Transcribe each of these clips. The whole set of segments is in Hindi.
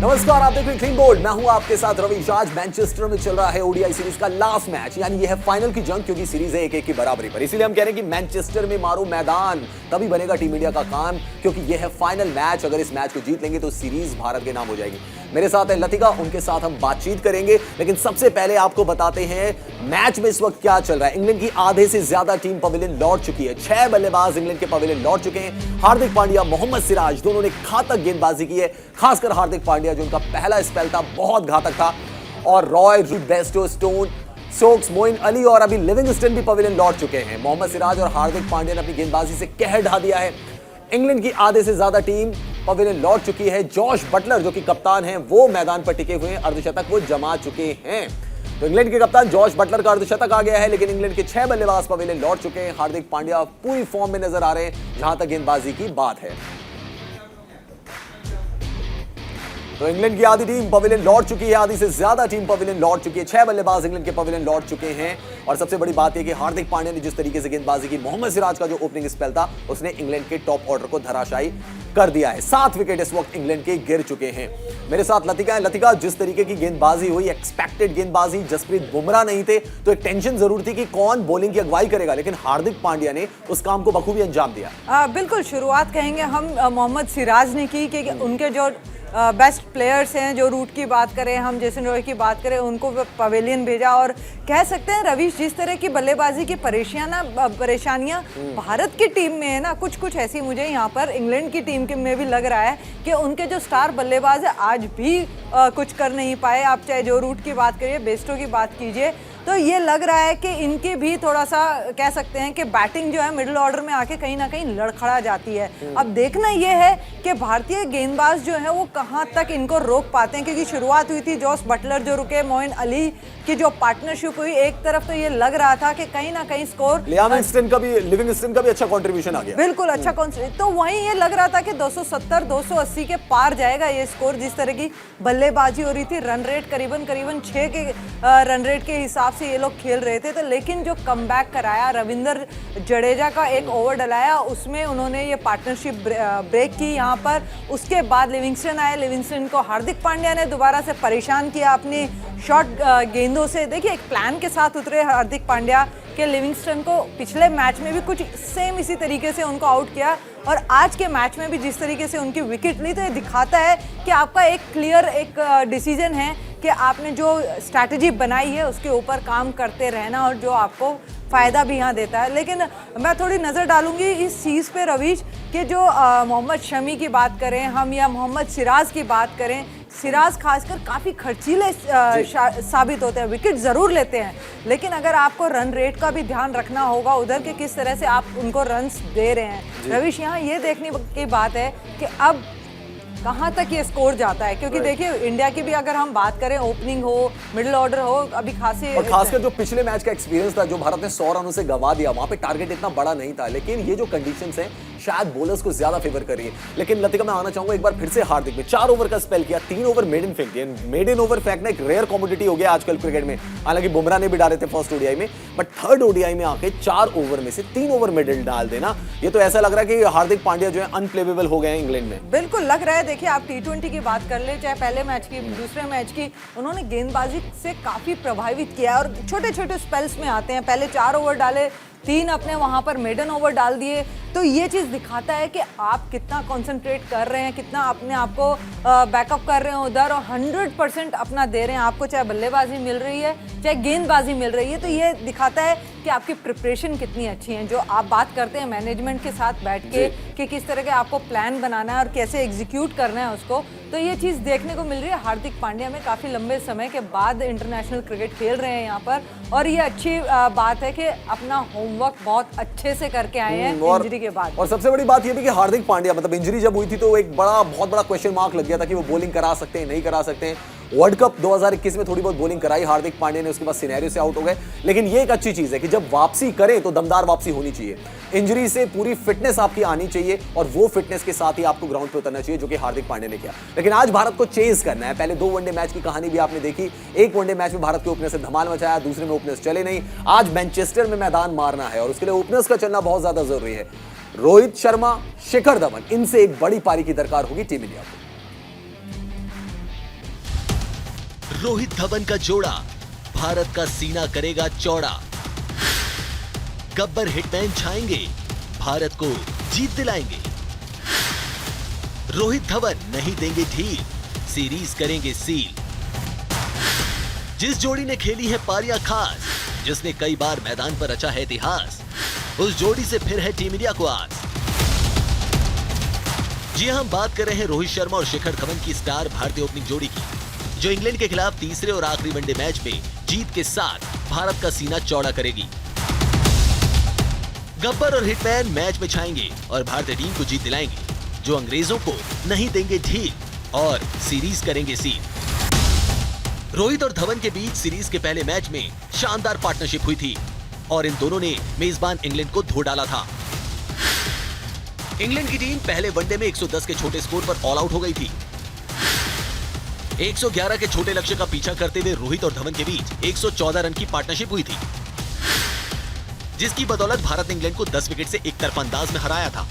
नमस्कार, आप देख रहे हैं क्लीन बोल्ड। मैं हूं आपके साथ रवि। आज मैनचेस्टर में चल रहा है ओडीआई सीरीज का लास्ट मैच, यानी यह है फाइनल की जंग, क्योंकि सीरीज है 1-1 की बराबरी पर। इसीलिए हम कह रहे हैं कि मैनचेस्टर में मारो मैदान, तभी बनेगा टीम इंडिया का काम, क्योंकि यह है फाइनल मैच। अगर इस मैच को जीत लेंगे तो सीरीज भारत के नाम हो जाएगी। मेरे साथ है लतिका, उनके साथ हम बातचीत करेंगे, लेकिन सबसे पहले आपको बताते हैं मैच में इस वक्त क्या चल रहा है। इंग्लैंड की आधे से ज्यादा टीम पवेलियन लौट चुकी है। 6 बल्लेबाज इंग्लैंड के पवेलियन लौट चुके हैं। हार्दिक पांड्या, मोहम्मद सिराज दोनों ने घातक गेंदबाजी की है। खासकर हार्दिक पांड्या, जो उनका पहला स्पेल था बहुत घातक था। और Roy, Root, Bairstow, Stone, Stokes, Moeen Ali और अभी लिविंगस्टन भी पवेलियन लौट चुके हैं। मोहम्मद सिराज और हार्दिक पांड्या ने अपनी गेंदबाजी से कहर ढा दिया है। इंग्लैंड की आधे से ज्यादा टीम पवेलियन लौट चुकी है। जॉश बटलर, जो कि कप्तान हैं, वो मैदान पर टिके हुए हैं। अर्धशतक वो जमा चुके हैं। तो इंग्लैंड के कप्तान जॉश बटलर का अर्धशतक आ गया है, लेकिन इंग्लैंड के 6 बल्लेबाज पवेलियन लौट चुके हैं। हार्दिक पांड्या पूरी फॉर्म में नजर आ रहे हैं जहां तक गेंदबाजी की बात है। तो इंग्लैंड की आधी टीम पवेलियन लौट चुकी है, आधी से ज्यादा टीम पवेलियन लौट चुकी है। 6 बल्लेबाज इंग्लैंड के पवेलियन लौट चुके हैं। और सबसे बड़ी बात यह कि हार्दिक पांड्या ने जिस तरीके से गेंदबाजी की, मोहम्मद सिराज का जो ओपनिंग स्पेल था, उसने इंग्लैंड के टॉप ऑर्डर को धराशायी कर दिया है। 7 विकेट इस वक्त इंग्लैंड के गिर चुके हैं। मेरे साथ लतिका है। लतिका, जिस तरीके की गेंदबाजी हुई, एक्सपेक्टेड गेंदबाजी, जसप्रीत बुमराह नहीं थे तो एक टेंशन जरूर थी कि कौन बॉलिंग की अगुवाई करेगा, लेकिन हार्दिक पांड्या ने उस काम को बखूबी अंजाम दिया। बिल्कुल, शुरुआत कहेंगे हम मोहम्मद सिराज ने की कि उनके जो बेस्ट प्लेयर्स हैं, जो रूट की बात करें, हम जेसन रॉय की बात करें, उनको पवेलियन भेजा। और कह सकते हैं रवीश, जिस तरह की बल्लेबाजी की परेशानियां भारत की टीम में है ना, कुछ ऐसी मुझे यहाँ पर इंग्लैंड की टीम के में भी लग रहा है कि उनके जो स्टार बल्लेबाज है आज भी कुछ कर नहीं पाए। आप चाहे जो रूट की बात करिए, बेस्टो की बात कीजिए, तो ये लग रहा है कि इनके भी थोड़ा सा कह सकते हैं कि बैटिंग जो है मिडिल ऑर्डर में आके कहीं ना कहीं लड़खड़ा जाती है। अब देखना ये है कि भारतीय गेंदबाज जो है वो कहां तक इनको रोक पाते हैं, क्योंकि शुरुआत हुई थी जॉस बटलर जो रुके, मोइन अली की जो पार्टनरशिप हुई, एक तरफ तो ये लग रहा था कि कहीं ना कहीं स्कोर लिविंगस्टन का भी अच्छा कंट्रीब्यूशन आ गया। बिल्कुल अच्छा तो वहीं ये लग रहा था कि 270 280 के पार जाएगा ये स्कोर, जिस तरह की बल्लेबाजी हो रही थी। रन रेट करीबन 6 के रन रेट के हिसाब से ये लोग खेल रहे थे। तो लेकिन जो कमबैक कराया, रविंद्र जडेजा का एक ओवर डलाया, उसमें उन्होंने ये पार्टनरशिप ब्रेक की यहाँ पर। उसके बाद लिविंगस्टन आए। लिविंगस्टन को हार्दिक पांड्या ने दोबारा से परेशान किया अपनी शॉर्ट गेंदों से। देखिए, एक प्लान के साथ उतरे हार्दिक पांड्या के। लिविंगस्टन को पिछले मैच में भी कुछ सेम इसी तरीके से उनको आउट किया, और आज के मैच में भी जिस तरीके से उनकी विकेट ली, तो ये दिखाता है कि आपका एक क्लियर डिसीजन है कि आपने जो स्ट्रैटेजी बनाई है उसके ऊपर काम करते रहना, और जो आपको फ़ायदा भी यहाँ देता है। लेकिन मैं थोड़ी नज़र डालूंगी इस चीज़ पे रवीश, कि जो मोहम्मद शमी की बात करें हम या मोहम्मद सिराज की बात करें, सिराज खासकर काफ़ी खर्चीले साबित होते हैं। विकेट ज़रूर लेते हैं, लेकिन अगर आपको रन रेट का भी ध्यान रखना होगा उधर के, किस तरह से आप उनको रन्स दे रहे हैं। रवीश, यहाँ ये देखने की बात है कि अब कहाँ तक ये स्कोर जाता है, क्योंकि देखिए इंडिया की भी अगर हम बात करें, ओपनिंग हो, मिडिल ऑर्डर हो, अभी खासकर जो पिछले मैच का एक्सपीरियंस था, जो भारत ने 100 रनों से गवा दिया, वहां पे टारगेट इतना बड़ा नहीं था, लेकिन ये जो कंडीशंस हैं शायद बॉलर्स को ज्यादा फेवर कर रही है। लेकिन लतिका, मैं आना चाहूंगा एक बार फिर से हार्दिक में 4 ओवर का स्पेल किया, 3 ओवर मेडन फेंक दिया। मेडन ओवर फेंकना एक रेयर कॉमोडिटी हो गया आजकल क्रिकेट में। हालांकि बुमराह ने भी डाले थे फर्स्ट ओडीआई में, बट थर्ड ओडीआई में आके 4 ओवर में से 3 ओवर मेडन डाल देना, ये तो ऐसा लग रहा है कि हार्दिक पांड्या जो है अनप्लेवेबल हो गए हैं इंग्लैंड में। बिल्कुल लग रहा है। देखिए, आप T20 की बात कर ले, चाहे पहले मैच की, दूसरे मैच की, उन्होंने गेंदबाजी से काफी प्रभावित किया, और छोटे छोटे स्पेल्स में आते हैं। पहले 4 ओवर डाले, 3 अपने वहां पर मेडन ओवर डाल दिए। तो ये चीज़ दिखाता है कि आप कितना कंसंट्रेट कर रहे हैं, कितना अपने आप को बैकअप कर रहे हैं उधर, और 100% अपना दे रहे हैं। आपको चाहे बल्लेबाजी मिल रही है, चाहे गेंदबाजी मिल रही है, तो ये दिखाता है कि आपकी प्रिपरेशन कितनी अच्छी है। जो आप बात करते हैं मैनेजमेंट के साथ बैठ के कि किस तरह के आपको प्लान बनाना है और कैसे एग्जीक्यूट करना है उसको, तो ये चीज़ देखने को मिल रही है। हार्दिक पांड्या में काफ़ी लंबे समय के बाद इंटरनेशनल क्रिकेट खेल रहे हैं यहाँ पर, और ये अच्छी बात है कि अपना होमवर्क बहुत अच्छे से करके आए हैं इंजरी के बाद। और सबसे बड़ी बात ये भी कि हार्दिक पांड्या, मतलब इंजरी जब हुई थी तो एक बहुत बड़ा क्वेश्चन मार्क लग गया था कि वो बॉलिंग करा सकते हैं नहीं करा सकते हैं। वर्ल्ड कप 2021 में थोड़ी बहुत बॉलिंग कराई हार्दिक पांड्या ने, उसके बाद सिनेरियो से आउट हो गए। लेकिन ये एक अच्छी चीज है कि जब वापसी करें तो दमदार वापसी होनी चाहिए। इंजरी से पूरी फिटनेस आपकी आनी चाहिए, और वो फिटनेस के साथ ही आपको ग्राउंड पे उतरना चाहिए, जो कि हार्दिक पांड्या ने किया। लेकिन आज भारत को चेज करना है। पहले 2 वनडे मैच की कहानी भी आपने देखी। एक वनडे मैच में भारत के ओपनर से धमाल मचाया, दूसरे में ओपनर्स चले नहीं। आज मैनचेस्टर में मैदान मारना है, और उसके लिए ओपनर्स का चलना बहुत ज्यादा जरूरी है। रोहित शर्मा, शिखर धवन, इनसे एक बड़ी पारी की दरकार होगी टीम इंडिया को। रोहित धवन का जोड़ा भारत का सीना करेगा चौड़ा। गब्बर हिटमैन छाएंगे, भारत को जीत दिलाएंगे। रोहित धवन नहीं देंगे ढील, सीरीज करेंगे सील। जिस जोड़ी ने खेली है पारियां खास, जिसने कई बार मैदान पर रचा है इतिहास, उस जोड़ी से फिर है टीम इंडिया को आस। जी हम बात कर रहे हैं रोहित शर्मा और शिखर धवन की स्टार भारतीय ओपनिंग जोड़ी की, जो इंग्लैंड के खिलाफ तीसरे और आखिरी वनडे मैच में जीत के साथ भारत का सीना चौड़ा करेगी। गब्बर और हिटमैन मैच में छाएंगे और भारतीय टीम को जीत दिलाएंगे, जो अंग्रेजों को नहीं देंगे ढील और सीरीज करेंगे सील। रोहित और धवन के बीच सीरीज के पहले मैच में शानदार पार्टनरशिप हुई थी और इन दोनों ने मेजबान इंग्लैंड को धो डाला था। इंग्लैंड की टीम पहले वनडे में 110 के छोटे स्कोर पर ऑल आउट हो गई थी। 111 के छोटे लक्ष्य का पीछा करते हुए रोहित और धवन के बीच 114 रन की पार्टनरशिप हुई थी, जिसकी बदौलत भारत ने इंग्लैंड को 10 विकेट से एक तरफा अंदाज में हराया था।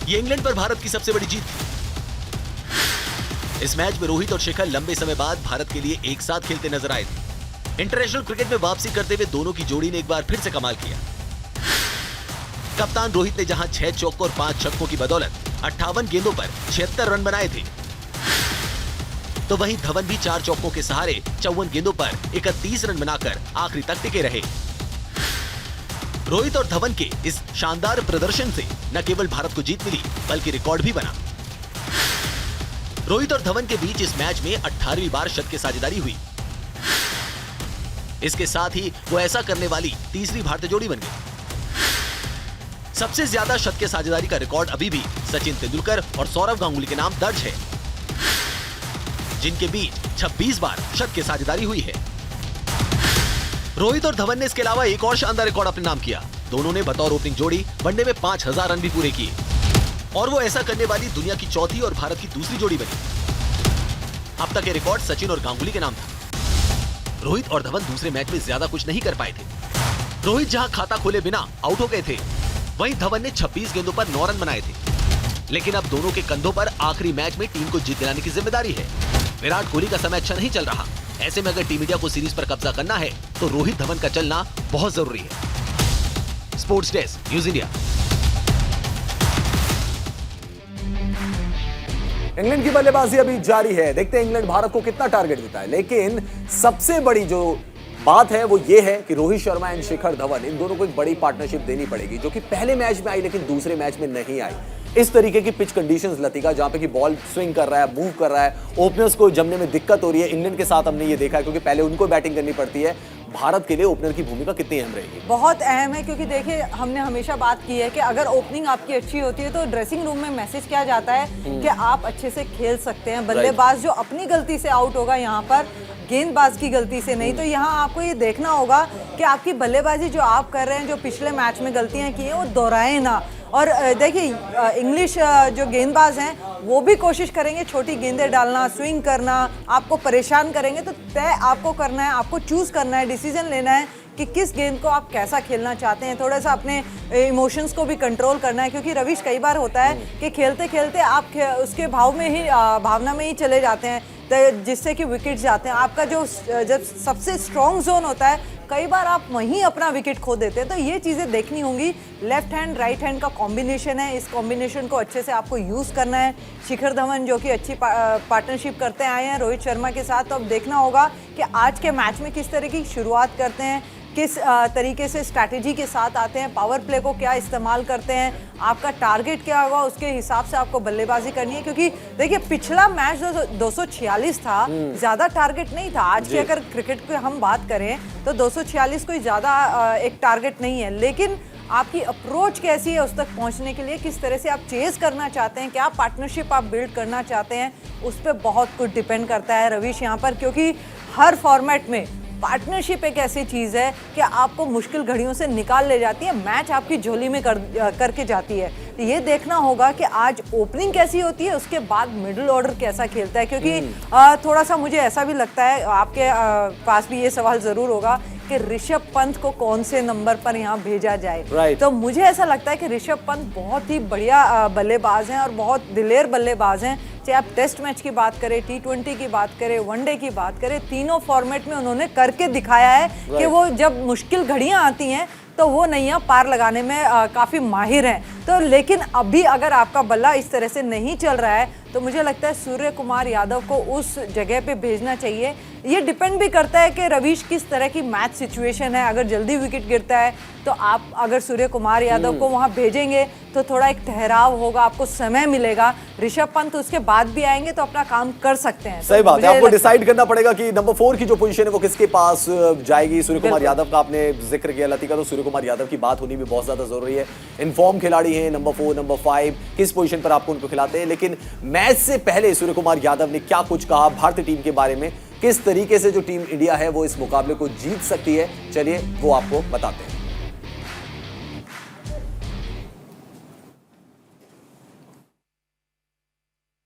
यह इंग्लैंड पर भारत की सबसे बड़ी जीत थी। इस मैच में रोहित और शिखर लंबे समय बाद भारत के लिए एक साथ खेलते नजर आए थे। इंटरनेशनल क्रिकेट में वापसी करते हुए दोनों की जोड़ी ने एक बार फिर से कमाल किया। कप्तान रोहित ने जहां 6 चौकों और 5 छक्कों की बदौलत 58 गेंदों पर 76 रन बनाए थे, तो वहीं धवन भी 4 चौकों के सहारे 54 गेंदों पर 31 रन बनाकर आखिरी तक टिके रहे। रोहित और धवन के इस शानदार प्रदर्शन से न केवल भारत को जीत मिली, बल्कि रिकॉर्ड भी बना। रोहित और धवन के बीच इस मैच में 18वीं बार शतक की साझेदारी हुई। इसके साथ ही वो ऐसा करने वाली तीसरी भारतीय जोड़ी बन गई। सबसे ज्यादा शतक की साझेदारी का रिकॉर्ड अभी भी सचिन तेंदुलकर और सौरव गांगुली के नाम दर्ज है, जिनके बीच 26 बार शतक की साझेदारी हुई है। रोहित और धवन ने इसके अलावा एक और शानदार रिकॉर्ड अपने नाम किया। दोनों ने बतौर ओपनिंग जोड़ी वनडे में 5000 रन भी पूरे किए और वो ऐसा करने वाली दुनिया की चौथी और भारत की दूसरी जोड़ी बनी। अब तक ये रिकॉर्ड सचिन और गांगुली के नाम था। रोहित और धवन दूसरे मैच में ज्यादा कुछ नहीं कर पाए थे। रोहित जहां खाता खोले बिना आउट हो गए थे, वहीं धवन ने 26 गेंदों पर 9 रन बनाए थे। लेकिन अब दोनों के कंधों पर आखिरी मैच में टीम को जीत दिलाने की जिम्मेदारी है। विराट कोहली का समय अच्छा नहीं चल रहा। ऐसे में अगर टीम इंडिया को सीरीज पर कब्जा करना है तो रोहित धवन का चलना बहुत जरूरी है। Sports desk, news India. England की बल्लेबाजी अभी जारी है। देखते हैं इंग्लैंड भारत को कितना टारगेट देता है। लेकिन सबसे बड़ी जो बात है वो ये है कि रोहित शर्मा एंड शिखर धवन, इन दोनों को एक बड़ी पार्टनरशिप देनी पड़ेगी, जो कि पहले मैच में आई लेकिन दूसरे मैच में नहीं आई। इस तरीके की पिच कंडीशंस लतिका, जहां पे कि बॉल स्विंग कर रहा है, मूव कर रहा है, ओपनर्स को जमने में दिक्कत हो रही है। इंग्लैंड के साथ हमने ये देखा है, क्योंकि पहले उनको बैटिंग करनी पड़ती है। भारत के लिए ओपनर की भूमिका कितनी अहम रहेगी? बहुत अहम है, क्योंकि देखिए हमने हमेशा बात की है कि अगर ओपनिंग आपकी अच्छी होती है तो ड्रेसिंग रूम में मैसेज क्या जाता है कि आप अच्छे से खेल सकते हैं। बल्लेबाज जो अपनी गलती से आउट होगा यहाँ पर, गेंदबाज की गलती से नहीं। तो यहाँ आपको ये देखना होगा कि आपकी बल्लेबाजी जो आप कर रहे हैं, जो पिछले मैच में गलतियाँ की हैं, वो दोहराए ना। और देखिए इंग्लिश जो गेंदबाज हैं वो भी कोशिश करेंगे छोटी गेंदें डालना, स्विंग करना, आपको परेशान करेंगे। तो तय आपको करना है, आपको चूज़ करना है, डिसीजन लेना है कि किस गेंद को आप कैसा खेलना चाहते हैं। थोड़ा सा अपने इमोशंस को भी कंट्रोल करना है, क्योंकि रविश कई बार होता है कि खेलते खेलते आप उसके भावना में ही चले जाते हैं, जिससे कि विकेट जाते हैं। आपका जब सबसे स्ट्रॉन्ग जोन होता है, कई बार आप वहीं अपना विकेट खो देते हैं। तो ये चीज़ें देखनी होंगी। लेफ्ट हैंड राइट हैंड का कॉम्बिनेशन है, इस कॉम्बिनेशन को अच्छे से आपको यूज़ करना है। शिखर धवन जो कि अच्छी पार्टनरशिप करते आए हैं रोहित शर्मा के साथ, तो अब देखना होगा कि आज के मैच में किस तरह की शुरुआत करते हैं, किस तरीके से स्ट्रैटेजी के साथ आते हैं, पावर प्ले को क्या इस्तेमाल करते हैं, आपका टारगेट क्या होगा, उसके हिसाब से आपको बल्लेबाजी करनी है। क्योंकि देखिए पिछला मैच 246 था, ज़्यादा टारगेट नहीं था। आज की अगर क्रिकेट की हम बात करें तो 246 कोई ज़्यादा एक टारगेट नहीं है। लेकिन आपकी अप्रोच कैसी है उस तक पहुंचने के लिए, किस तरह से आप चेज करना चाहते हैं, क्या पार्टनरशिप आप बिल्ड करना चाहते हैं, उस पर बहुत कुछ डिपेंड करता है रविश यहाँ पर। क्योंकि हर फॉर्मेट में पार्टनरशिप एक ऐसी चीज़ है कि आपको मुश्किल घड़ियों से निकाल ले जाती है, मैच आपकी झोली में करके जाती है। तो ये देखना होगा कि आज ओपनिंग कैसी होती है, उसके बाद मिडिल ऑर्डर कैसा खेलता है, क्योंकि थोड़ा सा मुझे ऐसा भी लगता है, आपके पास भी ये सवाल जरूर होगा कि ऋषभ पंत को कौन से नंबर पर यहाँ भेजा जाए। तो मुझे ऐसा लगता है कि ऋषभ पंत बहुत ही बढ़िया बल्लेबाज हैं और बहुत दिलेर बल्लेबाज हैं। चाहे आप टेस्ट मैच की बात करें, T20 की बात करें, वनडे की बात करें, तीनों फॉर्मेट में उन्होंने करके दिखाया है कि वो जब मुश्किल घड़ियां आती हैं तो वो नैया पार लगाने में काफ़ी माहिर हैं। तो लेकिन अभी अगर आपका बल्ला इस तरह से नहीं चल रहा है तो मुझे लगता है सूर्य कुमार यादव को उस जगह पे भेजना चाहिए। ये डिपेंड भी करता है कि रवीश किस तरह की मैच सिचुएशन है। अगर जल्दी विकेट गिरता है तो आप अगर सूर्य कुमार यादव को वहां भेजेंगे तो थोड़ा एक ठहराव होगा, आपको समय मिलेगा। ऋषभ पंत उसके बाद भी आएंगे तो अपना काम कर सकते हैं। सही बात है, आपको डिसाइड करना पड़ेगा कि नंबर 4 की जो पोजीशन है वो किसके पास जाएगी। सूर्य कुमार यादव का आपने जिक्र किया लतिका, तो सूर्य कुमार यादव की बात होनी भी बहुत ज्यादा जरूरी है। इनफॉर्म खिलाड़ी हैं, नंबर 4, नंबर 5, किस पोजीशन पर आपको उनको खिलाते हैं। लेकिन मैच से पहले सूर्य कुमार यादव ने क्या कुछ कहा भारतीय टीम के बारे में, किस तरीके से जो टीम इंडिया है वो इस मुकाबले को जीत सकती है, चलिए वो आपको बताते हैं।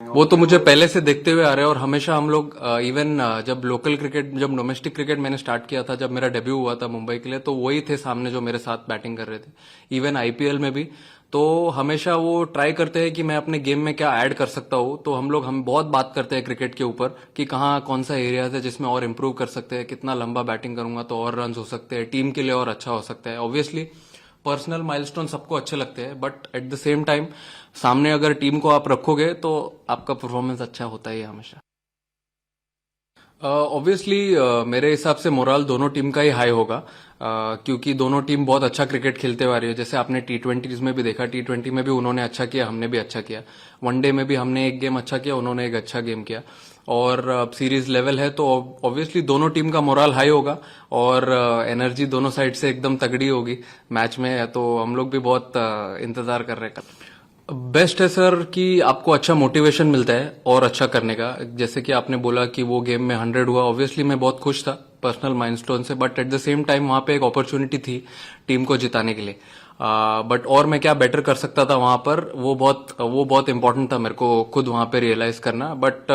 वो तो मुझे पहले से देखते हुए आ रहे हैं और हमेशा हम लोग इवन जब लोकल क्रिकेट, जब डोमेस्टिक क्रिकेट मैंने स्टार्ट किया था, जब मेरा डेब्यू हुआ था मुंबई के लिए, तो वही थे सामने जो मेरे साथ बैटिंग कर रहे थे। इवन आईपीएल में भी तो हमेशा वो ट्राई करते हैं कि मैं अपने गेम में क्या ऐड कर सकता हूँ। तो हम बहुत बात करते हैं क्रिकेट के ऊपर कि कहाँ कौन सा एरियाज है जिसमें और इम्प्रूव कर सकते हैं, कितना लंबा बैटिंग करूंगा तो और रन हो सकते हैं, टीम के लिए और अच्छा हो सकता है। ऑब्वियसली पर्सनल माइलस्टोन सबको अच्छे लगते हैं, but at the same time सामने अगर टीम को आप रखोगे तो आपका परफॉर्मेंस अच्छा होता ही है हमेशा। ऑब्वियसली मेरे हिसाब से मोरल दोनों टीम का ही हाई होगा, क्योंकि दोनों टीम बहुत अच्छा क्रिकेट खेलते हुए आ रही है। जैसे आपने T20 में भी देखा, T20 में भी उन्होंने अच्छा किया, हमने भी अच्छा किया। वनडे में भी हमने एक गेम अच्छा किया, उन्होंने एक अच्छा गेम किया, और अब सीरीज लेवल है तो ऑब्वियसली दोनों टीम का मोरल हाई होगा और एनर्जी दोनों साइड से एकदम तगड़ी होगी मैच में। तो हम लोग भी बहुत इंतजार कर रहे हैं। बेस्ट है सर कि आपको अच्छा मोटिवेशन मिलता है और अच्छा करने का। जैसे कि आपने बोला कि वो गेम में 100 हुआ, ऑब्वियसली मैं बहुत खुश था पर्सनल माइलस्टोन से, but at the same time वहां पे एक अपॉर्चुनिटी थी टीम को जिताने के लिए। बट और मैं क्या बेटर कर सकता था वहां पर, वो बहुत इंपॉर्टेंट था मेरे को खुद वहां पे रियलाइज करना। बट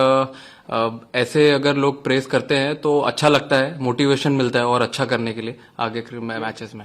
ऐसे अगर लोग प्रेस करते हैं तो अच्छा लगता है, मोटिवेशन मिलता है और अच्छा करने के लिए आगे मैचेस में।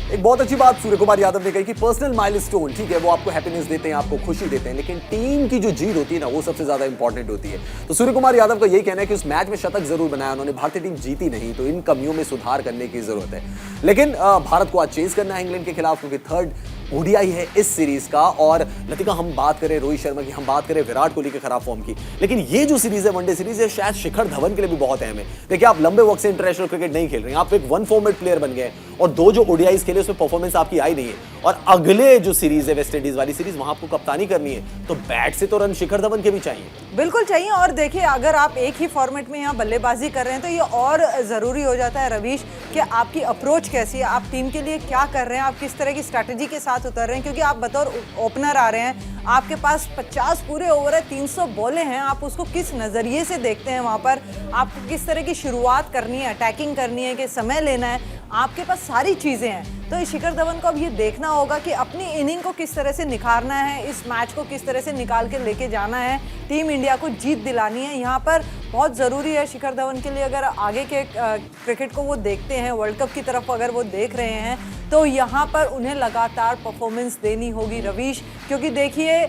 एक बहुत अच्छी बात सूर्य कुमार यादव ने कही कि पर्सनल माइलस्टोन ठीक है, वो आपको हैप्पीनेस देते हैं, आपको खुशी देते हैं, लेकिन टीम की जो जीत होती है ना वो सबसे ज्यादा इंपॉर्टेंट होती है। तो सूर्य कुमार यादव का यही कहना है कि उस मैच में शतक जरूर बनाया उन्होंने, भारतीय टीम जीती नहीं, तो इन कमियों में सुधार करने की जरूरत है। लेकिन भारत को आज चेस करना है इंग्लैंड के खिलाफ, क्योंकि 3rd ओडीआई है इस सीरीज का। और लतिका, हम बात करें रोहित शर्मा की, हम बात करें विराट कोहली के खराब फॉर्म की, लेकिन ये जो सीरीज है वनडे सीरीज है, शायद शिखर धवन के लिए भी बहुत अहम है। देखिए, आप लंबे वक्त से इंटरनेशनल क्रिकेट नहीं खेल रहे हैं, आप एक वन फॉर्मेट प्लेयर बन गए और 2 जो ओडीआईज खेले उसमें परफॉर्मेंस आपकी आई नहीं है, और अगले जो सीरीज है वेस्ट इंडीज वाली सीरीज, वहां आपको कप्तानी करनी है, तो बैट से तो रन शिखर धवन के भी चाहिए। बिल्कुल चाहिए। और देखिए, अगर आप एक ही फॉर्मेट में यहाँ बल्लेबाजी कर रहे हैं तो ये और ज़रूरी हो जाता है रवीश कि आपकी अप्रोच कैसी है, आप टीम के लिए क्या कर रहे हैं, आप किस तरह की स्ट्रैटेजी के साथ उतर रहे हैं। क्योंकि आप बतौर ओपनर आ रहे हैं, आपके पास 50 पूरे ओवर है, 300 बॉलें हैं, आप उसको किस नज़रिए से देखते हैं, वहाँ पर आपको किस तरह की शुरुआत करनी है, अटैकिंग करनी है कि समय लेना है, आपके पास सारी चीज़ें हैं। तो शिखर धवन को अब ये देखना होगा कि अपनी इनिंग को किस तरह से निखारना है, इस मैच को किस तरह से निकाल के लेके जाना है, टीम इंडिया को जीत दिलानी है। यहाँ पर बहुत ज़रूरी है शिखर धवन के लिए, अगर आगे के क्रिकेट को वो देखते हैं, वर्ल्ड कप की तरफ अगर वो देख रहे हैं, तो यहाँ पर उन्हें लगातार परफॉर्मेंस देनी होगी रवीश। क्योंकि देखिए,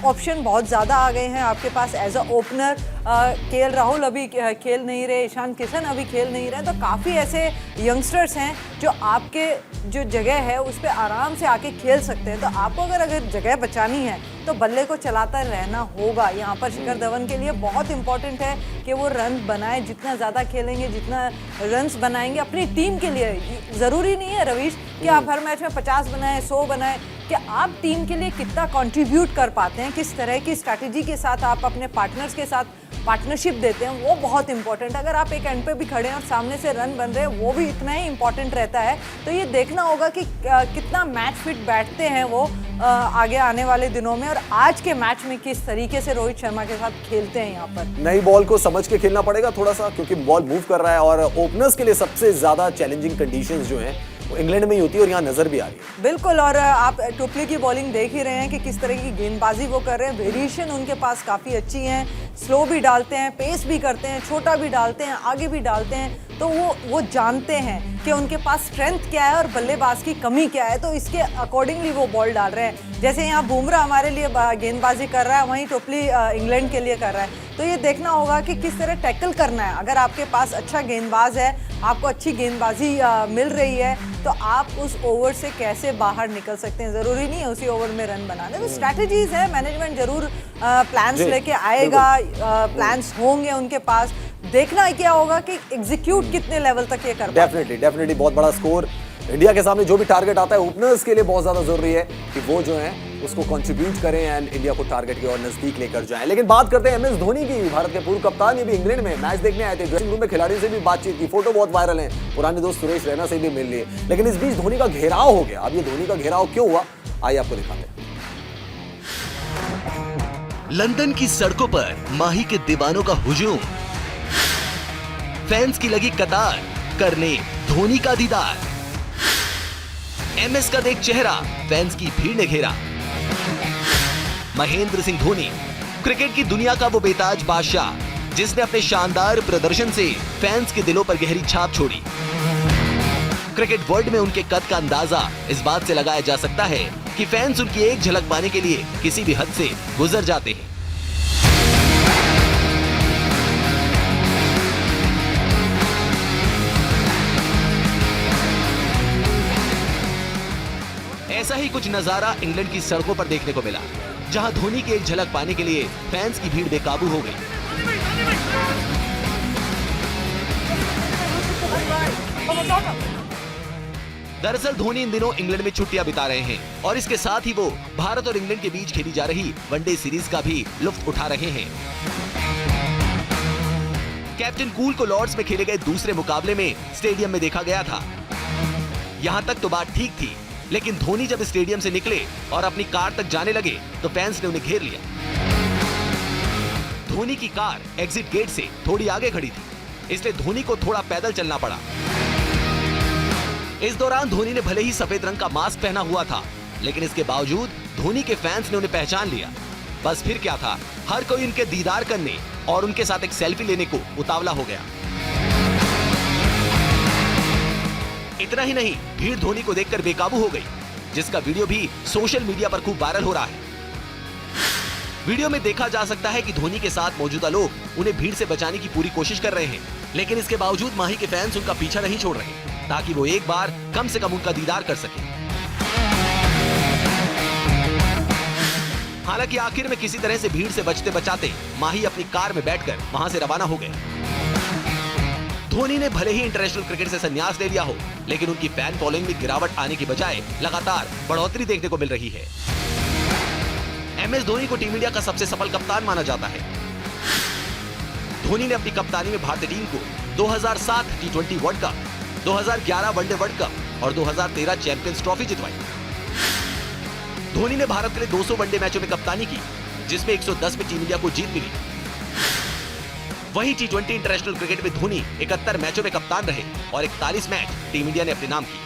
ऑप्शन बहुत ज़्यादा आ गए हैं आपके पास as a opener. KL Rahul अभी खेल नहीं रहे, ईशान किशन अभी खेल नहीं रहे, तो काफ़ी ऐसे यंगस्टर्स हैं जो आपके जो जगह है उस पर आराम से आके खेल सकते हैं। तो आपको अगर जगह बचानी है तो बल्ले को चलाता रहना होगा। यहाँ पर शिखर धवन के लिए बहुत इंपॉर्टेंट है कि वो रन बनाए, जितना ज़्यादा खेलेंगे, जितना रन्स बनाएंगे अपनी टीम के लिए। ज़रूरी नहीं है रवीश कि आप हर मैच में 50 बनाएं, 100 बनाएं, कि आप टीम के लिए कितना कंट्रीब्यूट कर पाते हैं, किस तरह की स्ट्रैटेजी के साथ आप अपने पार्टनर्स के साथ पार्टनरशिप देते हैं, वो बहुत इंपॉर्टेंट। अगर आप एक एंड पे भी खड़े हैं और सामने से रन बन रहे हैं, वो भी इतना ही इंपॉर्टेंट रहता है। तो ये देखना होगा कि कितना मैच फिट बैठते हैं वो आगे आने वाले दिनों में, और आज के मैच में किस तरीके से रोहित शर्मा के साथ खेलते हैं। यहाँ पर नई बॉल को समझ के खेलना पड़ेगा थोड़ा सा, क्योंकि बॉल मूव कर रहा है, और ओपनर्स के लिए सबसे ज्यादा चैलेंजिंग कंडीशंस जो हैं वो इंग्लैंड में ही होती है और यहाँ नजर भी आ रही है। बिल्कुल, और आप टुपली की बॉलिंग देख ही रहे हैं कि किस तरह की गेंदबाजी वो कर रहे हैं। वेरिएशन उनके पास काफ़ी अच्छी है, स्लो भी डालते हैं, पेस भी करते हैं, छोटा भी डालते हैं, आगे भी डालते हैं। तो वो जानते हैं कि उनके पास स्ट्रेंथ क्या है और बल्लेबाज की कमी क्या है, तो इसके अकॉर्डिंगली वो बॉल डाल रहे हैं। जैसे यहाँ बुमराह हमारे लिए गेंदबाजी कर रहा है, वहीं टोपली इंग्लैंड के लिए कर रहा है। तो ये देखना होगा कि किस तरह टैकल करना है। अगर आपके पास अच्छा गेंदबाज है, आपको अच्छी गेंदबाजी मिल रही है, तो आप उस ओवर से कैसे बाहर निकल सकते हैं। ज़रूरी नहीं है उसी ओवर में रन बनाने, तो स्ट्रैटेजीज है। मैनेजमेंट जरूर प्लान्स लेके आएगा, प्लान्स होंगे उनके पास। देखना क्या होगा कि एग्जीक्यूट कितने लेवल तक ये कर पाते हैं। डेफिनेटली बहुत बड़ा स्कोर इंडिया के सामने जो भी टारगेट आता है ओपनर्स के लिए बहुत ज्यादा जरूरी है कि वो जो है उसको कंट्रीब्यूट करें एंड इंडिया को टारगेट की ओर नजदीक लेकर जाएं। लेकिन बात करते हैं एमएस धोनी की। भारत के पूर्व कप्तान ये भी इंग्लैंड में मैच देखने आए थे, ड्रेसिंग रूम में खिलाड़ियों से भी बातचीत की, फोटो बहुत वायरल है, पुराने दोस्त सुरेश रैना से भी मिल लिए। लेकिन इस बीच धोनी का घेराव हो गया। अब ये धोनी का घेराव क्यों हुआ, आइए आपको दिखाते हैं। लंदन की सड़कों पर माही के दीवानों का हुजूम, फैंस की लगी कतार करने धोनी का दीदार। एमएस का देख चेहरा, फैंस की भीड़ ने घेरा। महेंद्र सिंह धोनी, क्रिकेट की दुनिया का वो बेताज बादशाह जिसने अपने शानदार प्रदर्शन से फैंस के दिलों पर गहरी छाप छोड़ी। क्रिकेट वर्ल्ड में उनके कद का अंदाजा इस बात से लगाया जा सकता है कि फैंस उनकी एक झलक पाने के लिए किसी भी हद से गुजर जाते हैं। ऐसा ही कुछ नजारा इंग्लैंड की सड़कों पर देखने को मिला, जहां धोनी की एक झलक पाने के लिए फैंस की भीड़ बेकाबू हो गई। दरअसल धोनी इन दिनों इंग्लैंड में छुट्टियां बिता रहे हैं और इसके साथ ही वो भारत और इंग्लैंड के बीच खेली जा रही वनडे सीरीज का भी लुत्फ उठा रहे हैं। कैप्टन कूल को लॉर्ड्स में खेले गए दूसरे मुकाबले में स्टेडियम में देखा गया था। यहां तक तो बात ठीक थी, लेकिन धोनी जब स्टेडियम से निकले और अपनी कार तक जाने लगे तो फैंस ने उन्हें घेर लिया। धोनी की कार एग्जिट गेट से थोड़ी आगे खड़ी थी, इसलिए धोनी को थोड़ा पैदल चलना पड़ा। इस दौरान धोनी ने भले ही सफेद रंग का मास्क पहना हुआ था, लेकिन इसके बावजूद धोनी के फैंस ने उन्हें पहचान लिया। बस फिर क्या था, हर कोई उनके दीदार करने और उनके साथ एक सेल्फी लेने को उतावला हो गया। इतना ही नहीं, भीड़ धोनी को देखकर बेकाबू हो गई, जिसका वीडियो भी सोशल मीडिया पर खूब वायरल हो रहा है। वीडियो में देखा जा सकता है कि धोनी के साथ मौजूदा लोग उन्हें भीड़ से बचाने की पूरी कोशिश कर रहे हैं, लेकिन इसके बावजूद माही के फैंस उनका पीछा नहीं छोड़ रहे, ताकि वो एक बार कम से कम उनका दीदार कर सके। हालांकि आखिर में किसी तरह से भीड़ से बचते बचाते माही अपनी कार में बैठकर वहां से रवाना हो गए। धोनी ने भले ही इंटरनेशनल क्रिकेट से संन्यास ले लिया हो, लेकिन उनकी फैन फॉलोइंग में गिरावट आने की बजाय लगातार बढ़ोतरी देखने को मिल रही है। एमएस धोनी को टीम इंडिया का सबसे सफल कप्तान माना जाता है। धोनी ने अपनी कप्तानी में भारतीय टीम को 2007 टी20 world cup, 2011 one day world cup और 2013 चैंपियंस ट्रॉफी जितवाई। धोनी ने भारत के लिए 200 वनडे मैचों में कप्तानी की, जिसमें 110 में टीम इंडिया को जीत मिली। वहीं टी20 इंटरनेशनल क्रिकेट में धोनी 71 मैचों में कप्तान रहे और 41 मैच टीम इंडिया ने अपने नाम किए।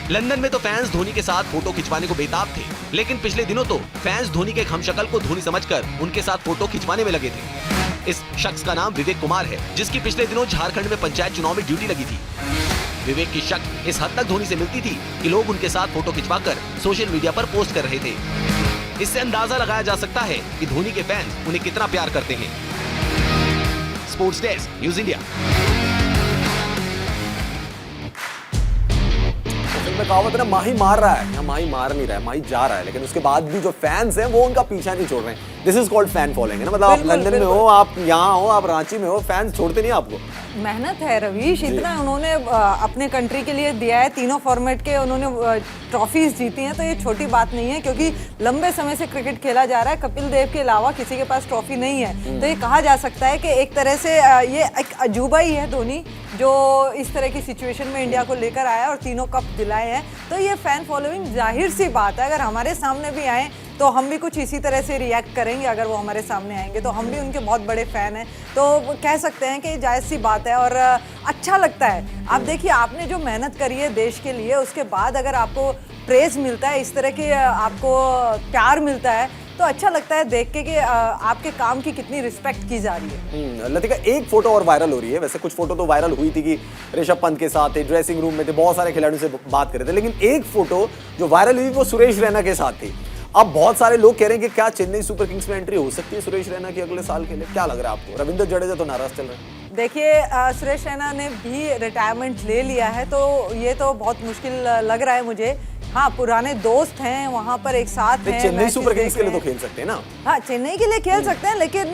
लंदन में तो फैंस धोनी के साथ फोटो खिंचवाने को बेताब थे, लेकिन पिछले दिनों तो फैंस धोनी के एक हमशक्ल को धोनी समझकर उनके साथ फोटो खिंचवाने में लगे थे। इस शख्स का नाम विवेक कुमार है, जिसकी पिछले दिनों झारखंड में पंचायत चुनाव में ड्यूटी लगी थी। विवेक की शक्ल इस हद तक धोनी से मिलती थी कि लोग उनके साथ फोटो खिंचवाकर सोशल मीडिया पर पोस्ट कर रहे थे। इससे अंदाजा लगाया जा सकता है कि धोनी के फैंस उन्हें कितना प्यार करते हैं। Sports desk, news India. में कहावत है ना, माही मार रहा है, यहाँ माही मार नहीं रहा है, माही जा रहा है, लेकिन उसके बाद भी जो फैंस हैं वो उनका पीछा नहीं छोड़ रहे हैं। This is called fan following है ना, मतलब आप लंदन में हो, आप यहाँ हो, आप रांची में हो, फैंस छोड़ते नहीं आपको। मेहनत है रवीश, इतना उन्होंने अपने कंट्री के लिए दिया है, तीनों फॉर्मेट के उन्होंने ट्रॉफीज जीती हैं, तो ये छोटी बात नहीं है, क्योंकि लंबे समय से क्रिकेट खेला जा रहा है। कपिल देव के अलावा किसी के पास ट्रॉफी नहीं है, तो ये कहा जा सकता है कि एक तरह से ये एक अजूबा ही है धोनी, जो इस तरह की सिचुएशन में इंडिया को लेकर आया और तीनों कप दिलाए हैं। तो ये फैन फॉलोइंग जाहिर सी बात है, अगर हमारे सामने भी आए तो हम भी कुछ इसी तरह से रिएक्ट करेंगे। अगर वो हमारे सामने आएंगे तो हम भी उनके बहुत बड़े फैन हैं, तो कह सकते हैं कि जायज़ सी बात है और अच्छा लगता है। आप देखिए, आपने जो मेहनत करी है देश के लिए, उसके बाद अगर आपको प्रेज मिलता है, इस तरह की आपको प्यार मिलता है, तो अच्छा लगता है देख के कि आपके काम की कितनी रिस्पेक्ट की जा रही है। लतिका, एक फोटो और वायरल हो रही है। वैसे कुछ फोटो तो वायरल हुई थी कि ऋषभ पंत के साथ थे, ड्रेसिंग रूम में थे, बहुत सारे खिलाड़ियों से बात कर रहे थे, लेकिन एक फोटो जो वायरल हुई वो सुरेश रैना के साथ थी। अब बहुत सारे लोग कह रहे हैं कि क्या चेन्नई सुपर किंग्स में एंट्री हो सकती है सुरेश रैना की अगले साल के लिए? क्या लग रहा है आपको? रविंद्र जडेजा तो नाराज चल रहे हैं। देखिए, सुरेश रैना ने भी रिटायरमेंट ले लिया है, तो ये तो बहुत मुश्किल लग रहा है मुझे। हाँ, पुराने दोस्त हैं वहाँ पर, एक साथ हैं, चेन्नई सुपर किंग्स के लिए तो खेल सकते हैं ना। हाँ, चेन्नई के लिए खेल सकते हैं, लेकिन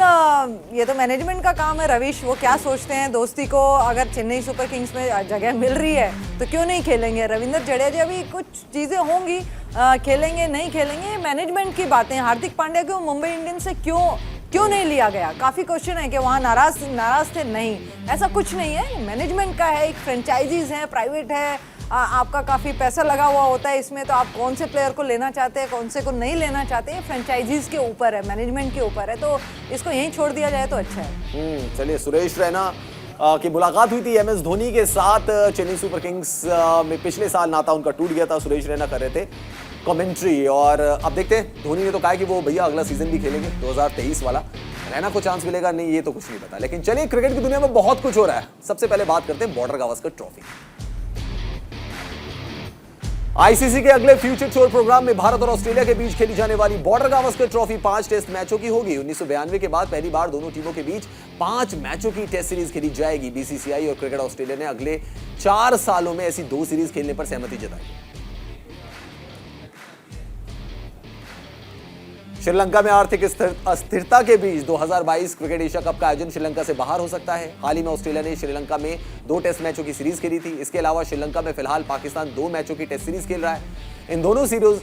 ये तो मैनेजमेंट का काम है रविश, वो क्या सोचते हैं दोस्ती को। अगर चेन्नई सुपर किंग्स में जगह मिल रही है तो क्यों नहीं खेलेंगे। रविंद्र जडेजा भी कुछ चीज़ें होंगी, खेलेंगे नहीं खेलेंगे, मैनेजमेंट की बातें। हार्दिक पांड्या को मुंबई इंडियंस से क्यों नहीं लिया गया? काफ़ी क्वेश्चन है कि वहाँ नाराज थे। नहीं, ऐसा कुछ नहीं है, मैनेजमेंट का है, एक फ्रेंचाइजीज है, प्राइवेट है, आपका काफ़ी पैसा लगा हुआ होता है इसमें, तो आप कौन से प्लेयर को लेना चाहते हैं, कौन से को नहीं लेना चाहते हैं, फ्रेंचाइजीज के ऊपर है, मैनेजमेंट के ऊपर है, तो इसको यहीं छोड़ दिया जाए तो अच्छा है। चलिए, सुरेश रैना की मुलाकात हुई थी MS धोनी के साथ चेन्नई सुपर किंग्स में। पिछले साल नाता उनका टूट गया था, सुरेश रैना कर रहे थे कमेंट्री, और अब देखते हैं। धोनी ने तो कहा कि वो भैया अगला सीजन भी खेलेंगे 2023 वाला। रैना को चांस मिलेगा नहीं, ये तो कुछ नहीं पता। लेकिन चलिए, क्रिकेट की दुनिया में बहुत कुछ हो रहा है। सबसे पहले बात करते हैं बॉर्डर गावस्कर ट्रॉफी। आईसीसी के अगले फ्यूचर टूर प्रोग्राम में भारत और ऑस्ट्रेलिया के बीच खेली जाने वाली बॉर्डर गावस्कर ट्रॉफी 5 टेस्ट मैचों की होगी। 1992 के बाद पहली बार दोनों टीमों के बीच 5 मैचों की टेस्ट सीरीज खेली जाएगी। बीसीसीआई और क्रिकेट ऑस्ट्रेलिया ने अगले 4 सालों में ऐसी 2 सीरीज खेलने पर सहमति जताई। श्रीलंका में आर्थिक अस्थिरता के बीच 2022 क्रिकेट एशिया कप का आयोजन श्रीलंका से बाहर हो सकता है। हाल ही में ऑस्ट्रेलिया ने श्रीलंका में 2 टेस्ट मैचों की सीरीज खेली थी। इसके अलावा श्रीलंका में फिलहाल पाकिस्तान 2 मैचों की टेस्ट सीरीज खेल रहा है। इन दोनों सीरीज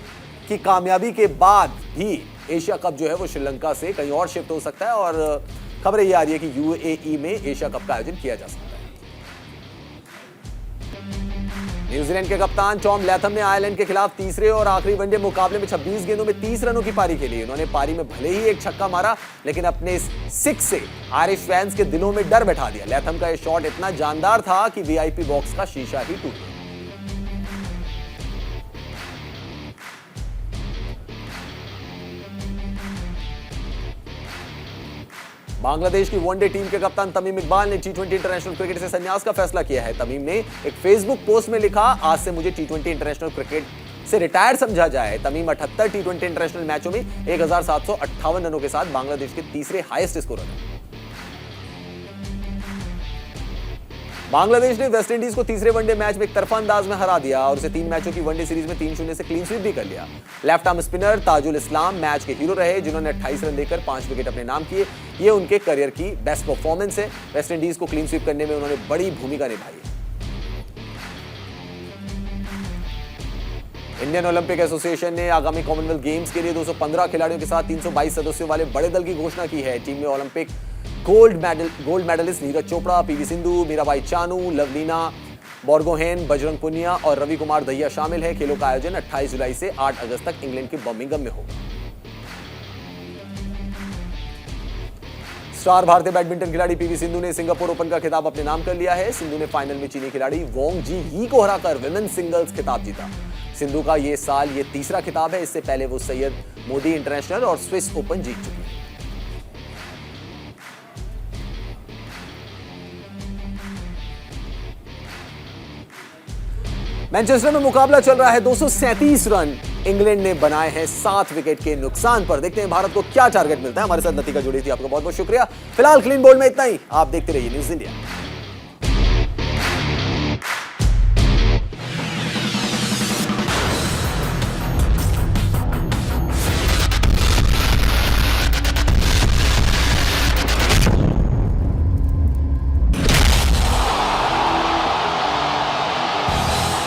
की कामयाबी के बाद भी एशिया कप जो है वो श्रीलंका से कहीं और शिफ्ट हो सकता है, और खबरें ये आ रही है कि UAE में एशिया कप का आयोजन किया जा सकता है। न्यूजीलैंड के कप्तान टॉम लैथम ने आयरलैंड के खिलाफ तीसरे और आखिरी वनडे मुकाबले में 26 गेंदों में 30 रनों की पारी खेली। उन्होंने पारी में भले ही एक छक्का मारा, लेकिन अपने इस 6 से आयरिश फैंस के दिलों में डर बैठा दिया। लैथम का यह शॉट इतना जानदार था कि VIP बॉक्स का शीशा ही टूट गया। बांग्लादेश की वनडे टीम के कप्तान तमीम इकबाल ने T20 इंटरनेशनल क्रिकेट से संन्यास का फैसला किया है। तमीम ने एक फेसबुक पोस्ट में लिखा, आज से मुझे T20 इंटरनेशनल क्रिकेट से रिटायर समझा जाए। तमीम 78 T20 इंटरनेशनल मैचों में 1758 रनों के साथ बांग्लादेश के तीसरे हाईएस्ट स्कोरर हैं। बांग्लादेश ने वेस्टइंडीज को तीसरे वनडे मैच में एक तरफा अंदाज में हरा दिया और उसे 3 मैचों की वनडे सीरीज में 3-0 से क्लीन स्वीप भी कर लिया। लेफ्ट आर्म स्पिनर ताजुल इस्लाम मैच के हीरो रहे, जिन्होंने 28 रन देकर 5 विकेट अपने नाम किए। ये उनके करियर की बेस्ट परफॉर्मेंस है। वेस्टइंडीज को क्लीन स्वीप करने में उन्होंने बड़ी भूमिका निभाई है। इंडियन ओलंपिक एसोसिएशन ने आगामी कॉमनवेल्थ गेम्स के लिए 215 खिलाड़ियों के साथ 322 सदस्यों वाले बड़े दल की घोषणा की है। टीम में Olympic gold medallist Neeraj Chopra, PV Sindhu, Mirabai Chanu, Lovlina Borgohain, Bajrang Punia और रवि कुमार दहिया शामिल है। खेलों का आयोजन 28 जुलाई से 8 अगस्त तक इंग्लैंड के बर्मिंघम में होगा। स्टार भारतीय बैडमिंटन खिलाड़ी PV सिंधु ने सिंगापुर ओपन का खिताब अपने नाम कर लिया है। सिंधु ने फाइनल में चीनी खिलाड़ी वोंग जी ही को हराकर विमेन सिंगल्स खिताब जीता। सिंधु का ये साल ये तीसरा खिताब है। इससे पहले वो सैयद मोदी इंटरनेशनल और स्विस ओपन जीत चुकी है। मैनचेस्टर में मुकाबला चल रहा है। 237 रन इंग्लैंड ने बनाए हैं 7 विकेट के नुकसान पर। देखते हैं भारत को क्या टारगेट मिलता है। हमारे साथ लतिका जुड़ी थी, आपका बहुत बहुत शुक्रिया। फिलहाल क्लीन बोल्ड में इतना ही। आप देखते रहिए न्यूज़ इंडिया।